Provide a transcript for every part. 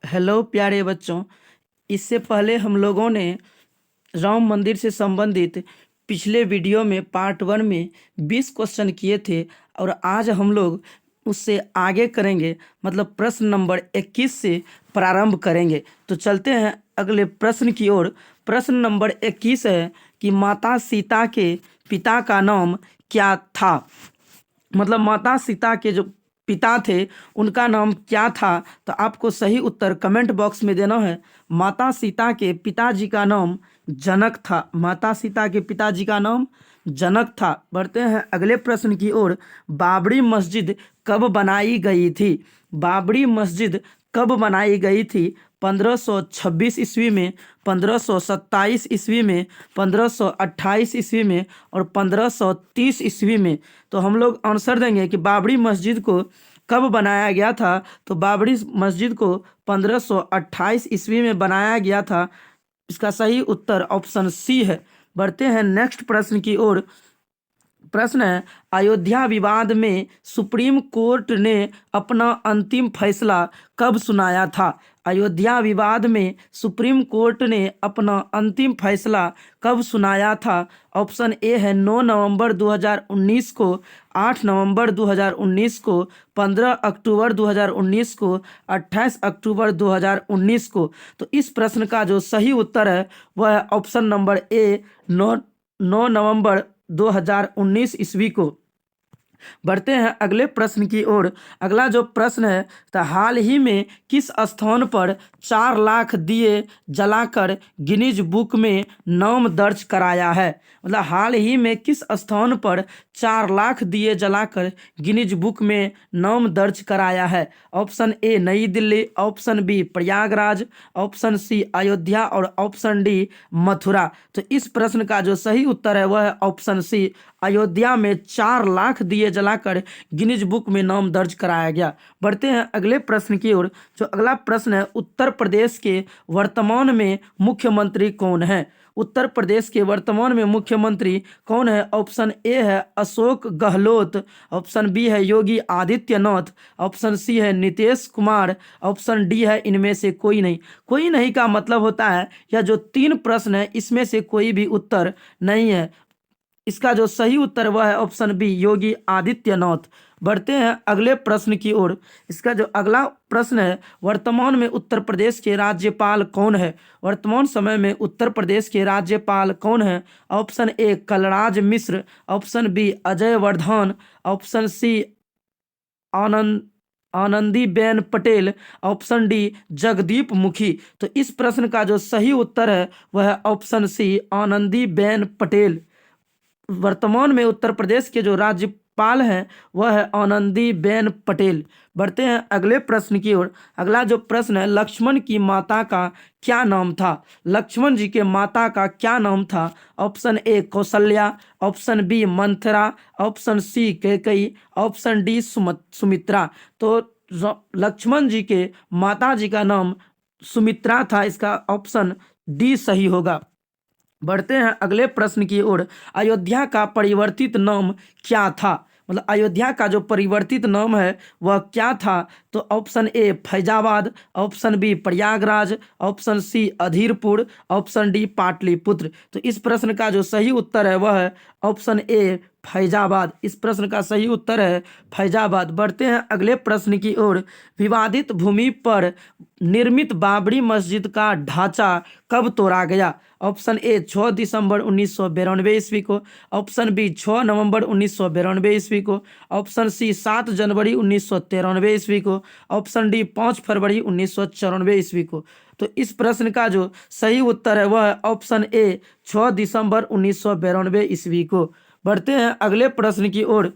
Hello प्यारे बच्चों। इससे पहले हम लोगों ने राम मंदिर से संबंधित पिछले वीडियो में पार्ट 1 में 20 क्वेश्चन किए थे और आज हम लोग उससे आगे करेंगे, मतलब प्रश्न नंबर 21 से प्रारंभ करेंगे। तो चलते हैं अगले प्रश्न की ओर। प्रश्न नंबर 21 है कि माता सीता के पिता का नाम क्या था। मतलब माता सीता के जो पिता थे उनका नाम क्या था। तो आपको सही उत्तर कमेंट बॉक्स में देना है। माता सीता के पिताजी का नाम जनक था। माता सीता के पिताजी का नाम जनक था। बढ़ते हैं अगले प्रश्न की ओर। बाबरी मस्जिद कब बनाई गई थी। बाबरी मस्जिद कब बनाई गई थी। 1526 ईस्वी में, 1527 ईस्वी में, 1528 ईस्वी में और 1530 ईस्वी में। तो हम लोग आंसर देंगे कि बाबरी मस्जिद को कब बनाया गया था। तो बाबरी मस्जिद को 1528 ईस्वी में बनाया गया था। इसका सही उत्तर ऑप्शन सी है। बढ़ते हैं नेक्स्ट प्रश्न की ओर। प्रश्न है, अयोध्या विवाद में सुप्रीम कोर्ट ने अपना अंतिम फैसला कब सुनाया था। अयोध्या विवाद में सुप्रीम कोर्ट ने अपना अंतिम फैसला कब सुनाया था। ऑप्शन ए है 9 नवंबर 2019 को, 8 नवंबर 2019 को, 15 अक्टूबर 2019 को, 28 अक्टूबर 2019 को। तो इस प्रश्न का जो सही उत्तर है वह है ऑप्शन नंबर ए 9 नवंबर 2019 ईस्वी को। बढ़ते हैं अगले प्रश्न की ओर। अगला जो प्रश्न है, तो हाल ही में किस स्थान पर 4 लाख दिए जलाकर गिनीज बुक में नाम दर्ज कराया है। मतलब हाल ही में किस स्थान पर 4 लाख दिए जलाकर गिनीज बुक में नाम दर्ज कराया है। Option A New Delhi, option B Prayagraj, option C Ayodhya और ऑप्शन डी मथुरा। तो इस प्रश्न का जो सही उत्तर है वह है ऑप्शन सी, अयोध्या में 4 लाख दिए जलाकर गिनीज बुक में नाम दर्ज कराया गया। बढ़ते हैं अगले प्रश्न की ओर। जो अगला प्रश्न है, उत्तर प्रदेश के वर्तमान में मुख्यमंत्री कौन है। उत्तर प्रदेश के वर्तमान में मुख्यमंत्री कौन है। ऑप्शन ए है अशोक गहलोत, ऑप्शन बी है योगी आदित्यनाथ, ऑप्शन सी है नीतीश कुमार, ऑप्शन डी है इनमें से कोई नहीं। कोई नहीं का मतलब होता है यह जो 3 प्रश्न है इसमें से कोई भी उत्तर नहीं है। इसका जो सही उत्तर वह है ऑप्शन बी योगी आदित्यनाथ। बढ़ते हैं अगले प्रश्न की ओर। इसका जो अगला प्रश्न है, वर्तमान में उत्तर प्रदेश के राज्यपाल कौन है। वर्तमान समय में उत्तर प्रदेश के राज्यपाल कौन है। Option A Kalraj Mishra, option B Ajay Vardhan, option C Anandiben Patel, option D Jagdeep Mukhi. तो इस प्रश्न का जो सही उत्तर है वह है ऑप्शन सी आनंदीबेन पटेल। वर्तमान में उत्तर प्रदेश के जो राज्यपाल हैं वह है आनंदीबेन पटेल। बढ़ते हैं अगले प्रश्न की ओर। अगला जो प्रश्न है, लक्ष्मण की माता का क्या नाम था। लक्ष्मण जी के माता का क्या नाम था। Option A Kaushalya, option B Manthara, option C Kaikeyi, option D Sumitra. तो लक्ष्मण जी के माता जी का नाम सुमित्रा था। इसका ऑप्शन डी सही होगा। बढ़ते हैं अगले प्रश्न की ओर। अयोध्या का परिवर्तित नाम क्या था। मतलब अयोध्या का जो परिवर्तित नाम है वह क्या था। तो option A Faizabad, option B Prayagraj, option C Adhirpur, option D Pataliputra. तो इस प्रश्न का जो सही उत्तर है वह है ऑप्शन ए फैजाबाद। इस प्रश्न का सही उत्तर है फैजाबाद। बढ़ते हैं अगले प्रश्न की ओर। विवादित भूमि पर निर्मित बाबरी मस्जिद का ढांचा कब तोड़ा गया। ऑप्शन ए 6 दिसंबर 1992 ईस्वी को, ऑप्शन बी 6 नवंबर 1992 ईस्वी को, ऑप्शन सी 7 जनवरी 1993 ईस्वी को, ऑप्शन डी 5 फरवरी 1994 ईस्वी को। तो इस प्रश्न का जो सही उत्तर है वह है ऑप्शन ए 6 दिसंबर 1992 ईस्वी को। बढ़ते हैं अगले प्रश्न की ओर।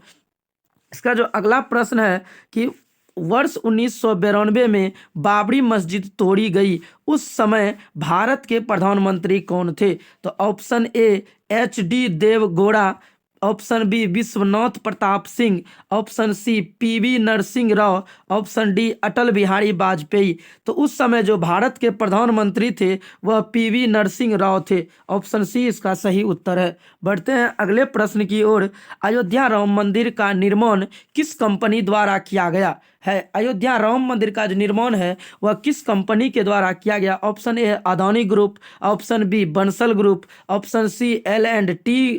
इसका जो अगला प्रश्न है कि वर्ष 1992 में बाबरी मस्जिद तोड़ी गई, उस समय भारत के प्रधानमंत्री कौन थे। तो option A H D Deve Gowda, option B Vishwanath Pratap Singh, option C P V Narasimha Rao, option D Atal Bihari Vajpayee. तो उस समय जो भारत के प्रधानमंत्री थे वह पीवी नरसिंह राव थे। ऑप्शन सी इसका सही उत्तर है। बढ़ते हैं अगले प्रश्न की ओर। अयोध्या राम मंदिर का निर्माण किस कंपनी द्वारा किया गया है? अयोध्या राम मंदिर का जो निर्माण है वह किस कंपनी के द्वारा किया गया? ऑप्शन ए है Adani group, option B Bansal group, option C L&T,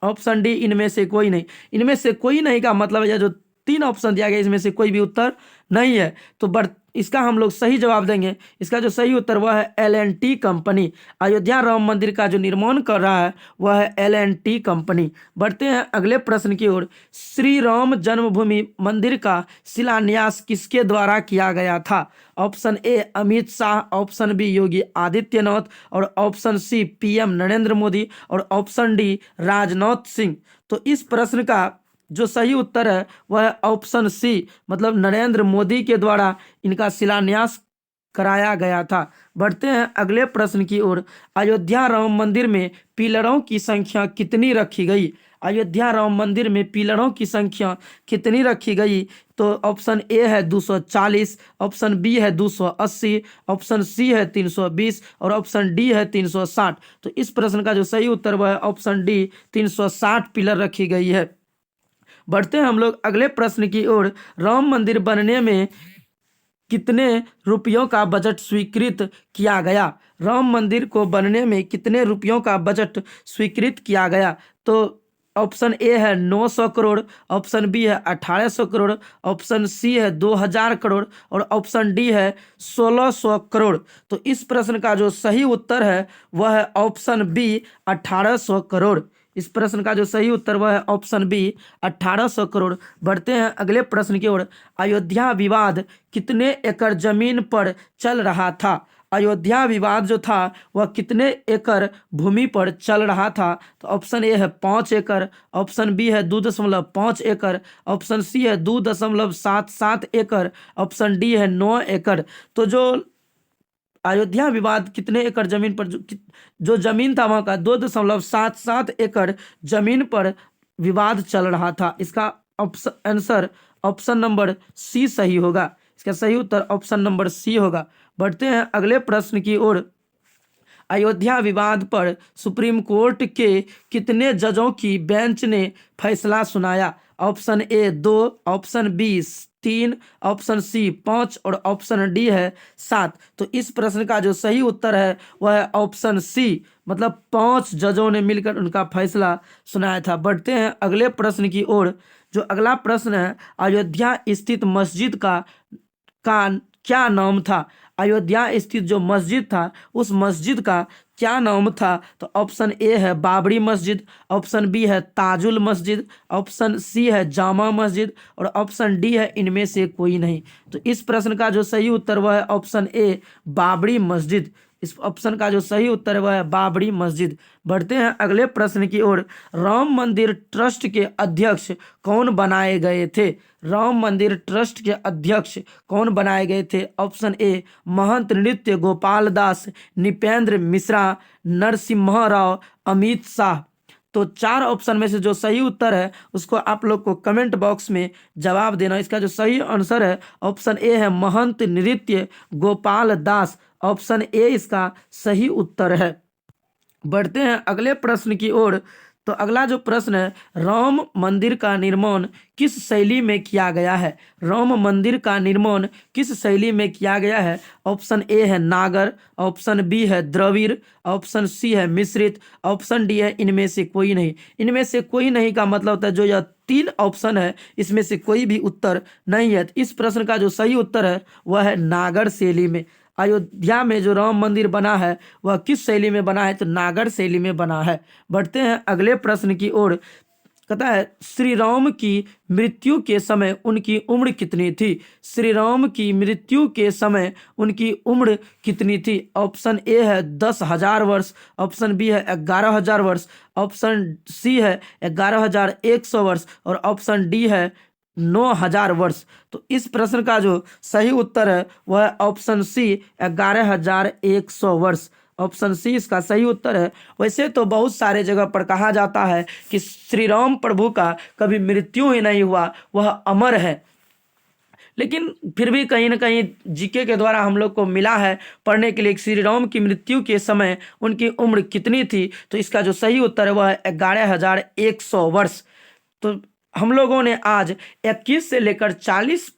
option D इनमें से कोई नहीं। इनमें से कोई नहीं का मतलब है जो तीन ऑप्शन दिया गया इसमें से कोई भी उत्तर नहीं है। तो इसका हम लोग सही जवाब देंगे। इसका जो सही उत्तर वह है L&T कंपनी। अयोध्या राम मंदिर का जो निर्माण कर रहा है वह है L&T कंपनी। बढ़ते हैं अगले प्रश्न की ओर। श्री राम जन्मभूमि मंदिर का शिलान्यास किसके द्वारा किया गया था? Option A Amit Shah, option B Yogi Adityanath, और option C PM Narendra Modi, और ऑप्शन डी राजनाथ सिंह। तो इस प्रश्न का जो सही उत्तर है वह है ऑप्शन सी, मतलब नरेंद्र मोदी के द्वारा इनका शिलान्यास कराया गया था। बढ़ते हैं अगले प्रश्न की ओर। अयोध्या राम मंदिर में पिलरों की संख्या कितनी रखी गई? अयोध्या राम मंदिर में पिलरों की संख्या कितनी रखी गई? तो ऑप्शन ए है 240, ऑप्शन बी है 280, ऑप्शन सी है 320, और ऑप्शन डी है 360। तो इस प्रश्न का जो सही उत्तर वह है ऑप्शन डी, 360 पिलर रखी गई है। बढ़ते हैं हम लोग अगले प्रश्न की ओर। राम मंदिर बनने में कितने रुपयों का बजट स्वीकृत किया गया? राम मंदिर को बनने में कितने रुपयों का बजट स्वीकृत किया गया? तो ऑप्शन ए है 900 करोड़, ऑप्शन बी है 1800 करोड़, ऑप्शन सी है 2000 करोड़, और ऑप्शन डी है 1600 करोड़। तो इस प्रश्न का जो सही उत्तर है वह है ऑप्शन बी, 1800 करोड़। इस प्रश्न का जो सही उत्तर वह है ऑप्शन बी, 1800 करोड़। बढ़ते हैं अगले प्रश्न की ओर। अयोध्या विवाद कितने एकड़ जमीन पर चल रहा था? अयोध्या विवाद जो था वह कितने एकड़ भूमि पर चल रहा था? तो ऑप्शन ए है 5 एकड़, ऑप्शन बी है 2.5 एकड़, ऑप्शन सी है 2.77 एकड़, ऑप्शन डी है 9 एकड़। तो जो अयोध्या विवाद कितने एकड़ जमीन पर जो जमीन था वहां का 2.77 एकड़ जमीन पर विवाद चल रहा था। इसका आंसर ऑप्शन नंबर सी सही होगा। इसका सही उत्तर ऑप्शन नंबर सी होगा। बढ़ते हैं अगले प्रश्न की ओर। अयोध्या विवाद पर सुप्रीम कोर्ट के कितने जजों की बेंच ने फैसला सुनाया? Option A 2, option B 3, option C 5, और ऑप्शन डी है 7। तो इस प्रश्न का जो सही उत्तर है वह है ऑप्शन सी, मतलब 5 जजों ने मिलकर उनका फैसला सुनाया था। बढ़ते हैं अगले प्रश्न की ओर। जो अगला प्रश्न है, अयोध्या स्थित मस्जिद का क्या नाम था? अयोध्या स्थित जो मस्जिद था उस मस्जिद का क्या नाम था? तो ऑप्शन ए है बाबरी मस्जिद, ऑप्शन बी है ताजुल मस्जिद, ऑप्शन सी है जामा मस्जिद, और ऑप्शन डी है इनमें से कोई नहीं। तो इस प्रश्न का जो सही उत्तर वह है ऑप्शन ए, बाबरी मस्जिद। इस ऑप्शन का जो सही उत्तर है वह है बाबरी मस्जिद। बढ़ते हैं अगले प्रश्न की ओर। राम मंदिर ट्रस्ट के अध्यक्ष कौन बनाए गए थे? राम मंदिर ट्रस्ट के अध्यक्ष कौन बनाए गए थे? ऑप्शन ए महंत नृत्य गोपाल दास, निपेंद्र मिश्रा, नरसिम्हा राव, अमित शाह। तो 4 ऑप्शन में से जो सही उत्तर है उसको आप लोग को कमेंट बॉक्स में जवाब देना। इसका जो सही आंसर है ऑप्शन ए है महंत नृत्य गोपाल दास। ऑप्शन ए इसका सही उत्तर है। बढ़ते हैं अगले प्रश्न की ओर। तो अगला जो प्रश्न है, राम मंदिर का निर्माण किस शैली में किया गया है? राम मंदिर का निर्माण किस शैली में किया गया है? ऑप्शन ए है नागर, ऑप्शन बी है द्रविड़, ऑप्शन सी है मिश्रित, ऑप्शन डी है इनमें से कोई नहीं। इनमें से कोई नहीं का मतलब होता है जो यह 3 ऑप्शन है इसमें से कोई भी उत्तर नहीं है। इस प्रश्न का जो सही उत्तर है वह है नागर शैली में। अयोध्या में जो राम मंदिर बना है वह किस शैली में बना है? तो नागर शैली में बना है। बढ़ते हैं अगले प्रश्न की ओर। कहता है श्री राम की मृत्यु के समय उनकी उम्र कितनी थी? श्री राम की मृत्यु के समय उनकी उम्र कितनी थी? ऑप्शन ए है 10,000 वर्ष, ऑप्शन बी है 11,000 वर्ष, ऑप्शन सी है 11,100 वर्ष, और ऑप्शन डी है 9,000 वर्ष। तो इस प्रश्न का जो सही उत्तर है वह है ऑप्शन सी, 11,100 वर्ष। ऑप्शन सी इसका सही उत्तर है। वैसे तो बहुत सारे जगह पर कहा जाता है कि श्री राम प्रभु का कभी मृत्यु ही नहीं हुआ, वह अमर है, लेकिन फिर भी कहीं ना कहीं जीके के द्वारा हम लोग को मिला है पढ़ने के लिए कि श्री राम की मृत्यु के समय उनकी उम्र कितनी थी। तो इसका जो सही उत्तर है वह है 11,100 वर्ष। तो हम लोगों ने आज 21 से लेकर 40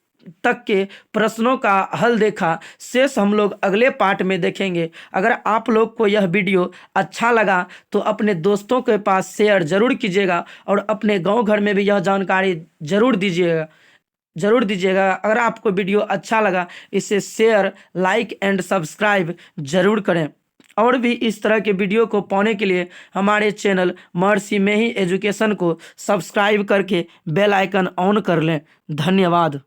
तक के प्रश्नों का हल देखा। शेष हम लोग अगले पार्ट में देखेंगे। अगर आप लोग को यह वीडियो अच्छा लगा तो अपने दोस्तों के पास शेयर जरूर कीजिएगा और अपने गांव घर में भी यह जानकारी जरूर दीजिएगा। अगर आपको वीडियो अच्छा लगा इसे शेयर, लाइक एंड सब्सक्राइब जरूर करें। और भी इस तरह के वीडियो को पाने के लिए हमारे चैनल महर्षि में ही एजुकेशन को सब्सक्राइब करके बेल आइकन ऑन कर लें। धन्यवाद।